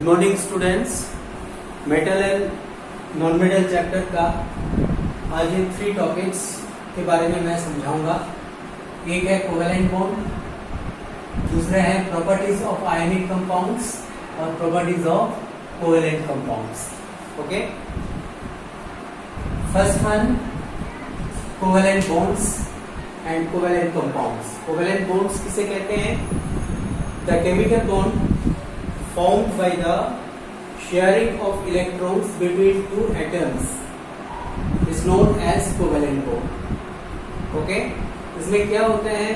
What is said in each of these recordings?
Morning students, metal and non metal chapter का आज इन 3 topics के बारे में मैं समझाऊंगा। एक है कोवेलेंट बॉन्ड, दूसरा है प्रॉपर्टीज ऑफ आयनिक कंपाउंड्स और properties of covalent compounds. Okay, first one covalent bonds and covalent compounds. Covalent bonds किसे कहते हैं? The chemical bond formed by the sharing of electrons between two atoms is known as covalent bond. Okay? इसमें क्या होता है,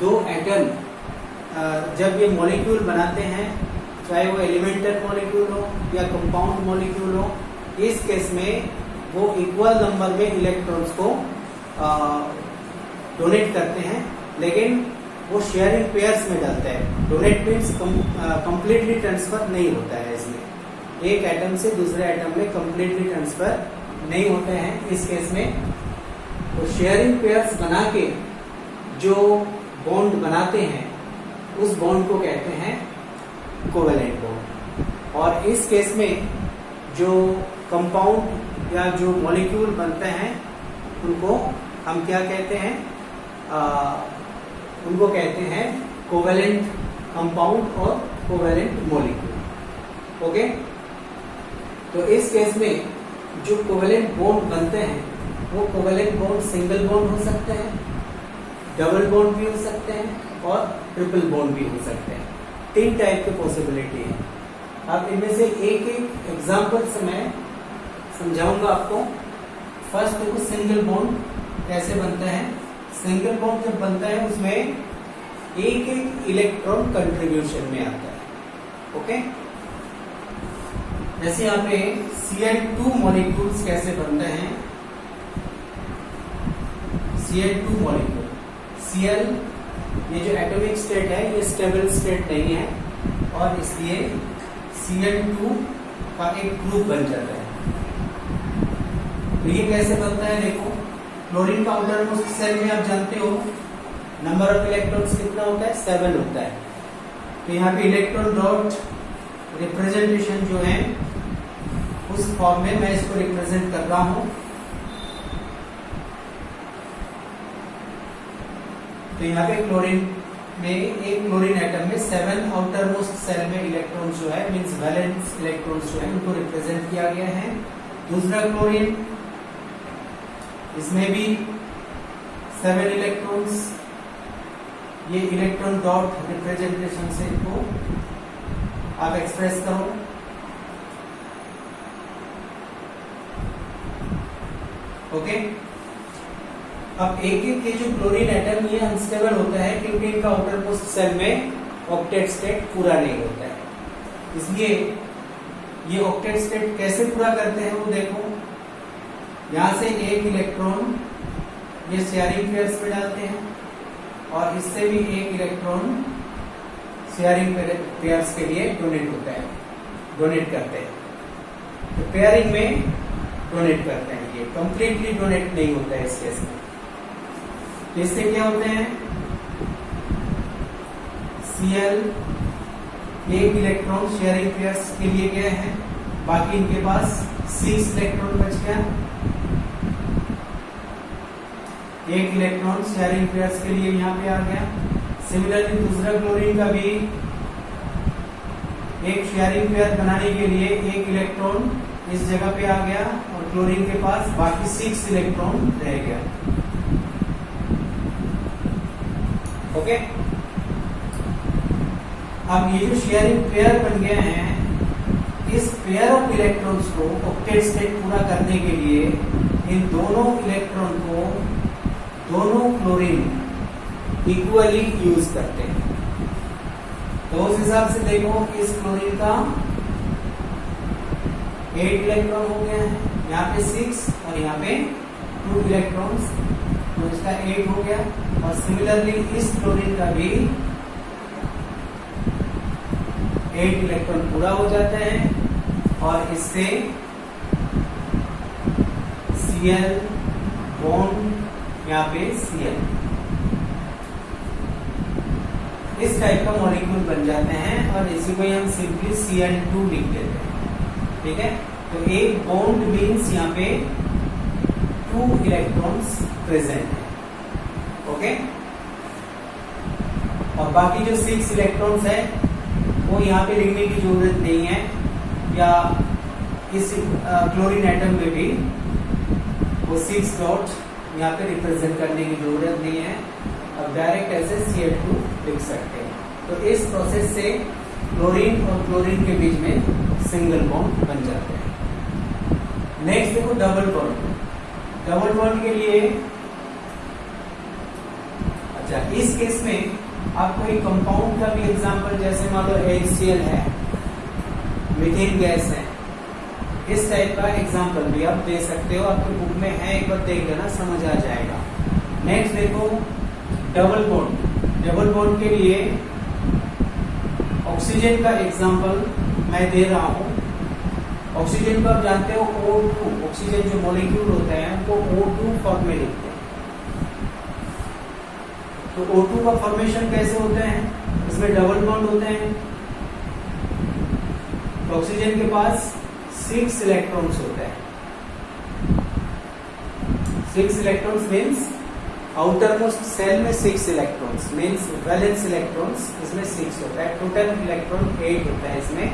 दो atom जब ये मॉलिक्यूल बनाते हैं, चाहे वो एलिमेंटल मॉलिक्यूल हो या कंपाउंड मॉलिक्यूल हो, इस केस में वो इक्वल नंबर में इलेक्ट्रॉन्स को डोनेट करते हैं, लेकिन वो शेयरिंग पेयर्स में डालते हैं। डोनेट मीन्स कंप्लीटली ट्रांसफर नहीं होता है। इसमें एक एटम से दूसरे एटम में कंप्लीटली ट्रांसफर नहीं होते हैं। इस केस में तो शेयरिंग पेयर्स बना के जो बॉन्ड बनाते हैं उस बॉन्ड को कहते हैं कोवेलेंट बॉन्ड। और इस केस में जो कंपाउंड या जो मॉलिक्यूल बनते हैं उनको हम क्या कहते हैं? उनको कहते हैं कोवेलेंट कंपाउंड और कोवेलेंट मॉलिक्यूल। ओके, तो इस केस में जो कोवेलेंट बॉन्ड बनते हैं वो कोवेलेंट बॉन्ड सिंगल बॉन्ड हो सकते हैं, डबल बॉन्ड भी हो सकते हैं और ट्रिपल बॉन्ड भी हो सकते हैं। 3 टाइप के पॉसिबिलिटी है। अब इनमें से एक एक एग्जांपल से मैं समझाऊंगा आपको। फर्स्ट देखो, सिंगल बॉन्ड कैसे बनता है। सिंगल बॉन्ड जब बनता है उसमें एक एक इलेक्ट्रॉन कंट्रीब्यूशन में आता है। ओके, जैसे यहाँ पे Cl2 मॉलिक्यूल्स कैसे बनते हैं। Cl2 मॉलिक्यूल, Cl ये जो एटॉमिक स्टेट है ये स्टेबल स्टेट नहीं है और इसलिए Cl2 का एक ग्रुप बन जाता है। तो ये कैसे बनता है देखो, क्लोरीन का आउटरमोस्ट सेल में आप जानते हो नंबर ऑफ इलेक्ट्रॉन्स कितना होता है? 7 होता है। तो यहाँ पे इलेक्ट्रॉन डॉट रिप्रेजेंटेशन जो है उस फॉर्म में मैं इसको रिप्रेजेंट कर रहा हूं। तो यहाँ पे क्लोरीन में एक क्लोरीन एटम में 7 आउटरमोस्ट सेल में इलेक्ट्रॉन जो है मींस वैलेंस इलेक्ट्रॉन्स जो है उनको रिप्रेजेंट किया गया है। दूसरा क्लोरीन, इसमें भी 7 इलेक्ट्रॉन्स, ये इलेक्ट्रॉन डॉट रिप्रेजेंटेशन से इनको आप एक्सप्रेस करो। ओके, अब एक एक ये जो क्लोरीन एटम ये अनस्टेबल होता है क्योंकि इनका आउटर मोस्ट सेल में ऑक्टेट स्टेट पूरा नहीं होता है। इसलिए ये ऑक्टेट स्टेट कैसे पूरा करते हैं वो देखो, यहां से एक इलेक्ट्रॉन ये शेयरिंग पेयर्स में डालते हैं और इससे भी एक इलेक्ट्रॉन शेयरिंग पेयर्स के लिए डोनेट करते हैं। तो पेयरिंग में डोनेट करते हैं, ये कंप्लीटली डोनेट नहीं होता है इस केस में। तो इससे क्या होते हैं, Cl एक इलेक्ट्रॉन शेयरिंग पेयर्स के लिए गए हैं, बाकी इनके पास 6 इलेक्ट्रॉन बच गया। एक इलेक्ट्रॉन शेयरिंग पेयर्स के लिए यहाँ पे आ गया। सिमिलरली दूसरा क्लोरीन का भी एक शेयरिंग पेयर बनाने के लिए एक इलेक्ट्रॉन इस जगह पे आ गया और क्लोरीन के पास बाकी 6 इलेक्ट्रॉन रह गया। ओके, अब ये जो शेयरिंग पेयर बन गए हैं, इस पेयर ऑफ इलेक्ट्रॉन्स को ऑक्टेट स्टेट पूरा करने के लिए इन दोनों इलेक्ट्रॉन को दोनों क्लोरीन इक्वली यूज करते हैं। तो उस हिसाब से देखो, इस क्लोरीन का 8 इलेक्ट्रॉन हो गया है, यहाँ पे 6 और यहाँ पे 2 इलेक्ट्रॉन्स, तो इसका 8 हो गया। और सिमिलरली इस क्लोरीन का भी 8 इलेक्ट्रॉन पूरा हो जाता है और इससे Cl बॉन्ड यहाँ पे Cl। इस टाइप का मॉलिक्यूल बन जाते हैं और इसी को हम सिंपली Cl2 लिख देते हैं। ठीक है, तो एक बॉन्ड मीन्स यहाँ पे 2 इलेक्ट्रॉन्स प्रेजेंट है। ओके, और बाकी जो 6 इलेक्ट्रॉन्स है वो यहाँ पे लिखने की जरूरत नहीं है, या इस क्लोरीन एटम में भी वो 6 डॉट यहाँ पे रिप्रेजेंट करने की जरूरत नहीं है, अब डायरेक्ट ऐसे Cl2 लिख सकते हैं। तो इस प्रोसेस से क्लोरीन और क्लोरीन के बीच में सिंगल बॉन्ड बन जाते हैं। नेक्स्ट देखो डबल बॉन्ड। डबल बॉन्ड के लिए अच्छा, इस केस में आपको एक कंपाउंड का भी एग्जांपल, जैसे मान लो HCl है, मीथेन गैस है, इस टाइप का एग्जांपल भी आप दे सकते हो। आपके बुक में है, एक बार देख लेना, समझ आ जाएगा। नेक्स्ट देखो डबल बॉन्ड। डबल बॉन्ड के लिए ऑक्सीजन का एग्जांपल मैं दे रहा हूं। ऑक्सीजन को आप जानते हो O2, ऑक्सीजन जो मॉलिक्यूल होता है उनको O2 फॉर्म में लिखते हैं। तो O2 का फॉर्मेशन कैसे होता है, इसमें डबल बॉन्ड होते हैं। तो ऑक्सीजन के पास 6 इलेक्ट्रॉन्स होता है। 6 electrons means outermost shell में 6 इलेक्ट्रॉन्स मीन्स वैलेंस इलेक्ट्रॉन्स इसमें 6 होता है। टोटल इलेक्ट्रॉन 8 होता है इसमें,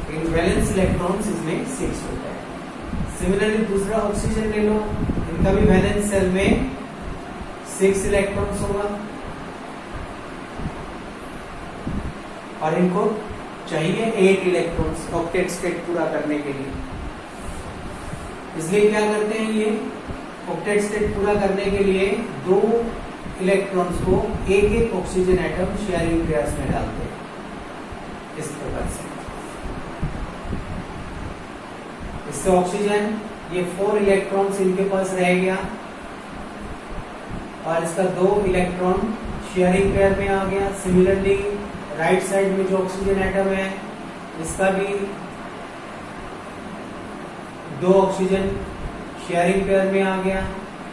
लेकिन वैलेंस इलेक्ट्रॉन्स इसमें 6 होता है। सिमिलरली दूसरा ऑक्सीजन ले लो, इनका भी वैलेंस सेल में 6 इलेक्ट्रॉन्स होगा और इनको चाहिए 8 इलेक्ट्रॉन्स ऑक्टेट स्टेट पूरा करने के लिए। इसलिए क्या करते हैं, ये ऑक्टेट स्टेट पूरा करने के लिए 2 इलेक्ट्रॉन्स को एक ऑक्सीजन एटम शेयरिंग पेयर्स में डालते हैं इस प्रकार से। इससे ऑक्सीजन ये 4 इलेक्ट्रॉन्स इनके पास रह गया और इसका 2 इलेक्ट्रॉन शेयरिंग पेयर में आ गया। सिमिलरली राइट साइड में जो ऑक्सीजन एटम है इसका भी 2 ऑक्सीजन शेयरिंग पेयर में आ गया,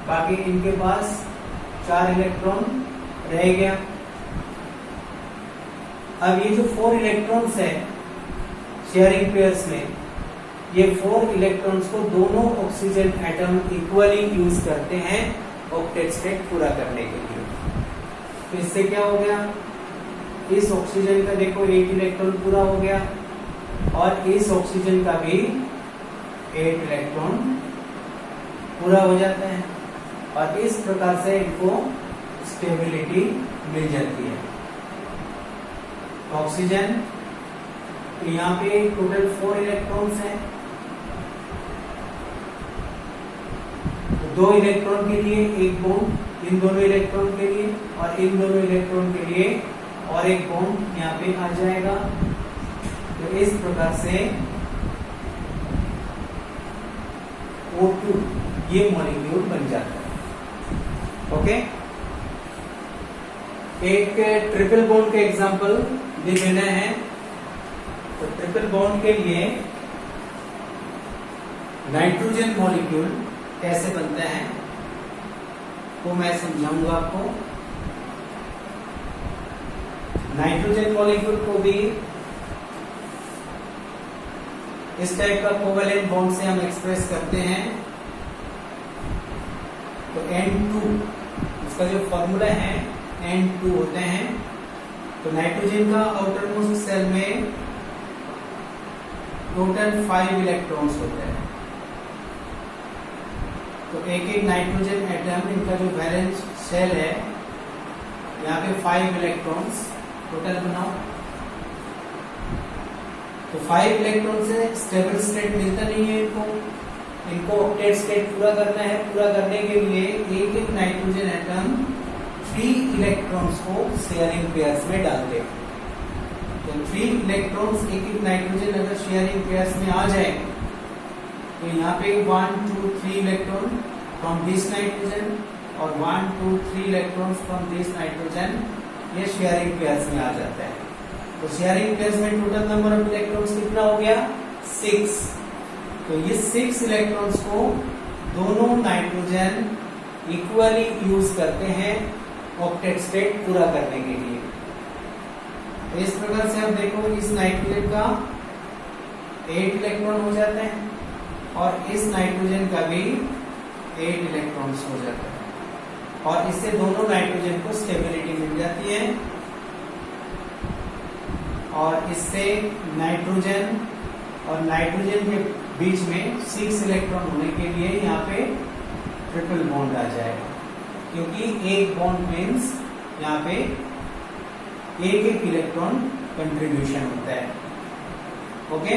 बाकी इनके पास 4 इलेक्ट्रॉन रह गया। अब ये जो 4 इलेक्ट्रॉन्स है शेयरिंग पेयर्स में, ये 4 इलेक्ट्रॉन्स को दोनों ऑक्सीजन एटम इक्वली यूज करते हैं ऑक्टेट स्टेट पूरा करने के लिए। तो इससे क्या हो गया, इस ऑक्सीजन का देखो 8 इलेक्ट्रॉन पूरा हो गया और इस ऑक्सीजन का भी 8 इलेक्ट्रॉन पूरा हो जाता है और इस प्रकार से इनको स्टेबिलिटी मिल जाती है। ऑक्सीजन तो यहाँ पे टोटल 4 इलेक्ट्रॉन्स हैं, तो 2 इलेक्ट्रॉन के लिए एक बॉन्ड इन दोनों इलेक्ट्रॉन के लिए और इन दोनों इलेक्ट्रॉन के लिए और एक बॉन्ड यहाँ पे आ जाएगा। तो इस प्रकार से O2 ये मॉलिक्यूल बन जाता है। ओके, एक ट्रिपल बॉन्ड का एग्जांपल दे देना है। तो ट्रिपल बॉन्ड के लिए नाइट्रोजन मॉलिक्यूल कैसे बनता है वो मैं समझाऊंगा आपको। नाइट्रोजन मॉलिक्यूल को भी इस टाइप का कोवेलेंट बॉन्ड से हम एक्सप्रेस करते हैं। तो N2 इसका जो फॉर्मूला है N2 होते हैं। तो नाइट्रोजन का आउटर मोस्ट सेल में टोटल 5 इलेक्ट्रॉन्स होते हैं। तो एक नाइट्रोजन एटम, इनका जो वैलेंस शेल है यहाँ पे 5 इलेक्ट्रॉन्स टोटल बनाओ। तो 5 इलेक्ट्रॉन से स्टेबल स्टेट मिलता नहीं है इनको ऑक्टेट स्टेट पूरा करना है। पूरा करने के लिए एक नाइट्रोजन एटम 3 इलेक्ट्रॉन्स को शेयरिंग पेयर्स में डालते हैं। तो 3 इलेक्ट्रॉन्स एक नाइट्रोजन अगर शेयरिंग पेयर्स में आ जाए तो यहाँ पे 1 2 3 इलेक्ट्रॉन फ्रॉम दिस नाइट्रोजन और 1 2 3 इलेक्ट्रॉन्स फ्रॉम दिस नाइट्रोजन, ये शेयरिंग पेयर्स में आ जाता है। तो शेयरिंग पेयर्स में टोटल नंबर ऑफ इलेक्ट्रॉन्स कितना हो गया 6। तो ये 6 इलेक्ट्रॉन्स को दोनों नाइट्रोजन इक्वली यूज करते हैं ऑक्टेट स्टेट पूरा करने के लिए। इस प्रकार से आप देखो इस नाइट्रोजन का 8 इलेक्ट्रॉन हो जाते हैं और इस नाइट्रोजन का भी 8 इलेक्ट्रॉन्स हो जाते हैं और इससे दोनों नाइट्रोजन को स्टेबिलिटी मिल जाती है और इससे नाइट्रोजन और नाइट्रोजन के बीच में 6 इलेक्ट्रॉन होने के लिए यहाँ पे ट्रिपल बॉन्ड आ जाएगा, क्योंकि एक बॉन्ड मीन्स यहाँ पे एक इलेक्ट्रॉन कंट्रीब्यूशन होता है। ओके,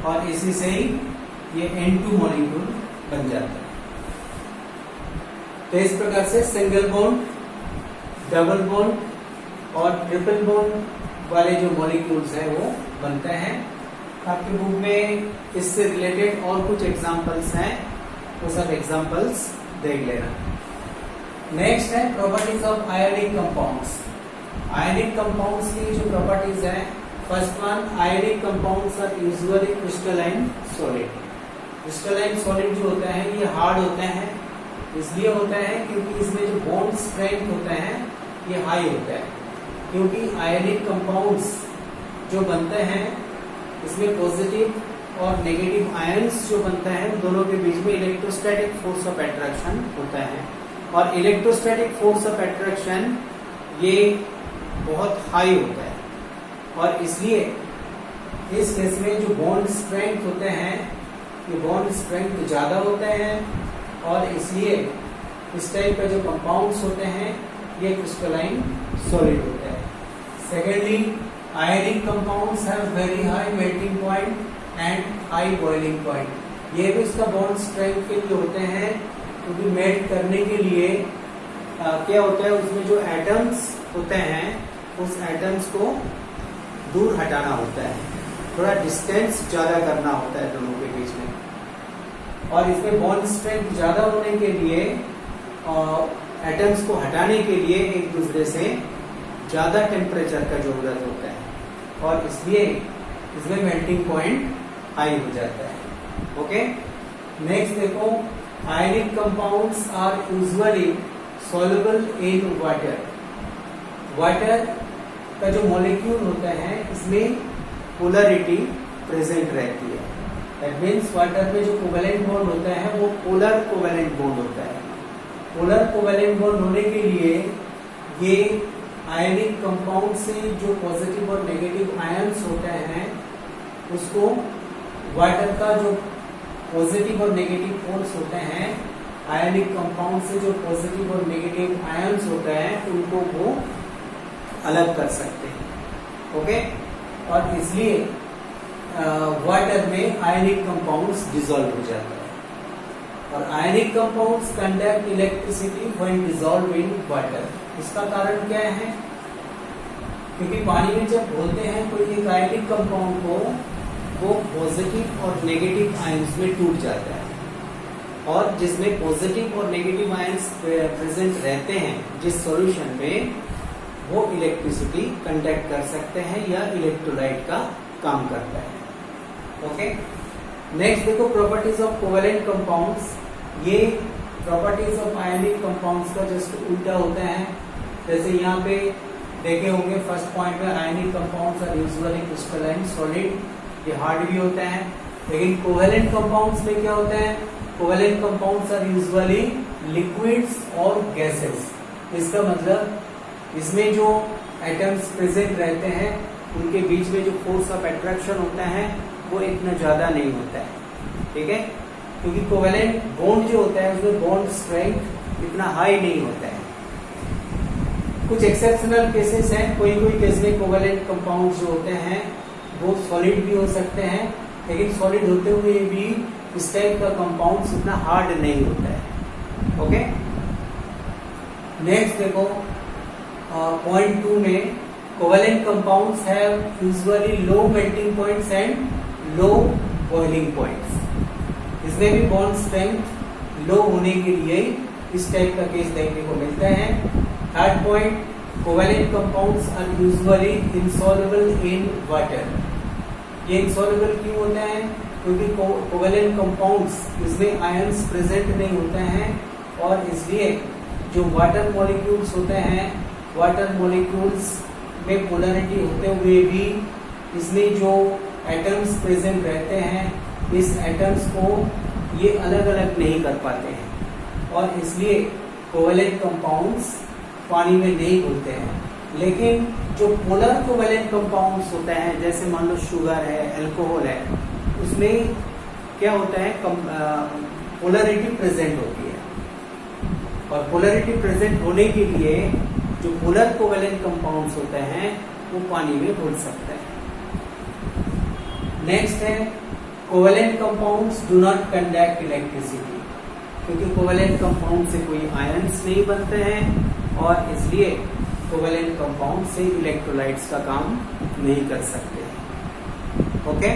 और इसी से ही ये N2 मॉलिक्यूल बन जाता है। तो इस प्रकार से सिंगल बॉन्ड, डबल बॉन्ड और ट्रिपल बॉन्ड वाले जो मॉलिक्यूल्स हैं वो बनते हैं। आपके बुक में इससे रिलेटेड और कुछ एग्जांपल्स हैं, वो सब एग्जांपल्स देख लेना। नेक्स्ट है properties of ionic compounds. Ionic compounds की जो प्रॉपर्टीज है, first one, ionic compounds are usually crystalline solid. Crystalline solid जो होता है ये हार्ड होते हैं, इसलिए होता है क्योंकि इसमें जो बॉन्ड स्ट्रेंथ होता है ये हाई होता है, क्योंकि आयोनिक कंपाउंड्स जो बनते हैं इसमें पॉजिटिव और नेगेटिव आयंस जो बनते हैं दोनों के बीच में इलेक्ट्रोस्टैटिक फोर्स ऑफ अट्रैक्शन होता है और इलेक्ट्रोस्टैटिक फोर्स ऑफ अट्रैक्शन ये बहुत हाई होता है और इसलिए इस केस में जो बॉन्ड स्ट्रेंथ होते हैं ये बॉन्ड स्ट्रेंथ ज्यादा होते हैं और इसलिए इस टाइप का जो कंपाउंड्स होते हैं ये क्रिस्टलाइन सॉलिड होते हैं। Secondly, ionic compounds have very high melting point and high boiling point. ये भी इसका बॉन्ड स्ट्रेंथ के लिए होते हैं, क्योंकि मेल्ट करने के लिए क्या होता है, उसमें जो एटम्स होते हैं उस एटम्स को दूर हटाना होता है, थोड़ा डिस्टेंस ज्यादा करना होता है दोनों के बीच में, और इसमें बॉन्ड स्ट्रेंथ ज्यादा होने के लिए एटम्स को हटाने के लिए एक दूसरे से ज्यादा टेम्परेचर का जरूरत होता है और इसलिए इसमें मेल्टिंग पॉइंट हाई हो जाता है। ओके, नेक्स्ट देखो, ionic compounds are usually soluble in water. Water का जो मॉलिक्यूल होता है इसमें पोलरिटी प्रेजेंट रहती है। दैट मीन्स वाटर में जो कोवेलेंट बॉन्ड होता है वो पोलर कोवेलेंट बॉन्ड होता है। पोलर कोवेलेंट बॉन्ड होने के लिए ये आयनिक कंपाउंड से जो पॉजिटिव और नेगेटिव आयंस होते हैं उसको वाटर का जो पॉजिटिव और नेगेटिव पोल्स होते हैं, आयनिक कंपाउंड से जो पॉजिटिव और नेगेटिव आयंस होते हैं उनको वो अलग कर सकते हैं। ओके, और इसलिए वाटर में आयनिक कंपाउंड्स डिसॉल्व हो जाता है और ionic compounds conduct electricity when dissolve in water. इसका कारण क्या है, क्योंकि पानी में जब घोलते हैं तो एक आयनिक कंपाउंड को वो पॉजिटिव और नेगेटिव आयंस में टूट जाता है और जिसमें पॉजिटिव और नेगेटिव आयंस प्रेजेंट रहते हैं जिस सॉल्यूशन में, वो इलेक्ट्रिसिटी कंडक्ट कर सकते हैं या इलेक्ट्रोलाइट का काम करता है। ओके, नेक्स्ट देखो प्रॉपर्टीज ऑफ कोवेलेंट कंपाउंड्स। ये प्रॉपर्टीज ऑफ आयनिक कंपाउंड्स का जस्ट उल्टा होता है। जैसे यहाँ पे देखे होंगे फर्स्ट पॉइंट में ionic compounds are usually crystalline solid, ये हार्ड भी होता है। लेकिन कोवेलेंट कंपाउंड्स में क्या होता है, covalent compounds are usually liquids और गैसेस। इसका मतलब इसमें जो एटम्स प्रेजेंट रहते हैं उनके बीच में जो फोर्स ऑफ अट्रैक्शन होता है वो इतना ज्यादा नहीं होता है। ठीक है, क्योंकि कोवेलेंट बॉन्ड जो होता है उसमें बॉन्ड स्ट्रेंथ इतना हाई नहीं होता है। कुछ एक्सेप्शनल केसेस हैं, कोई कोई केस में कोवेलेंट कंपाउंड जो होते हैं वो सॉलिड भी हो सकते हैं, लेकिन सॉलिड होते हुए भी इस टाइप का कंपाउंड इतना हार्ड नहीं होता है। ओके, नेक्स्ट देखो पॉइंट 2 में covalent compounds have usually low melting points and low boiling points. इसमें भी बॉन्ड स्ट्रेंथ लो होने के लिए इस टाइप का केस देखने को मिलता है। Third point, covalent compounds are usually insoluble in water. ये इनसॉल्युबल क्यों होता है, क्योंकि कोवेलेंट कंपाउंड्स इसमें आयंस प्रेजेंट नहीं होते हैं और इसलिए जो वाटर मॉलिक्यूल्स होते हैं वाटर मॉलिक्यूल्स में पोलरिटी होते हुए भी इसमें जो एटम्स प्रेजेंट रहते हैं, इस एटम्स को ये अलग अलग नहीं कर पाते हैं और इसलिए कोवेलेंट कंपाउंड्स पानी में नहीं घुलते हैं। लेकिन जो पोलर कोवेलेंट कंपाउंड्स होते हैं, जैसे मान लो शुगर है, अल्कोहल है, उसमें क्या होता है, पोलरिटी प्रेजेंट होती है और पोलरिटी प्रेजेंट होने के लिए जो पोलर कोवेलेंट कंपाउंड्स होते हैं वो पानी में घुल सकते हैं। नेक्स्ट है covalent compounds do not conduct electricity, क्योंकि कोवेलेंट कंपाउंड से कोई आयंस नहीं बनते हैं और इसलिए कोवेलेंट कंपाउंड से इलेक्ट्रोलाइट्स का काम नहीं कर सकते हैं। ओके,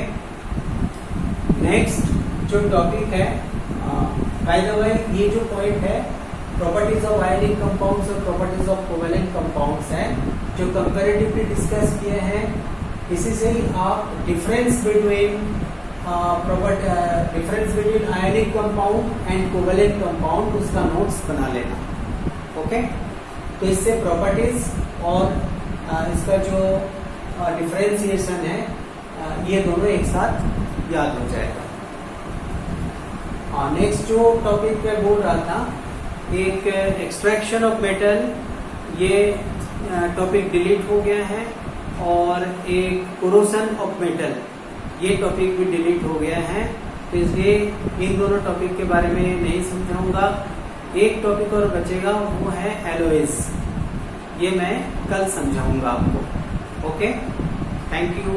नेक्स्ट जो टॉपिक है, बाय द वे ये जो पॉइंट है प्रॉपर्टीज ऑफ आयनिक कंपाउंड्स और प्रॉपर्टीज ऑफ कोवेलेंट कंपाउंड्स हैं जो कंपैरेटिवली डिस्कस किए हैं। इसी से ही आप difference between ionic compound and covalent compound उसका नोट्स बना लेना। ओके, तो इससे प्रॉपर्टीज और इसका जो डिफरेंशिएशन है ये दोनों एक साथ याद हो जाएगा। नेक्स्ट जो टॉपिक मैं बोल रहा था, एक एक्सट्रैक्शन ऑफ मेटल, ये टॉपिक डिलीट हो गया है और एक कोरोशन ऑफ मेटल, ये टॉपिक भी डिलीट हो गया है। तो इसलिए इन दोनों टॉपिक के बारे में नहीं समझाऊंगा। एक टॉपिक और बचेगा, वो है एलॉयज, ये मैं कल समझाऊंगा आपको। Okay, thank you.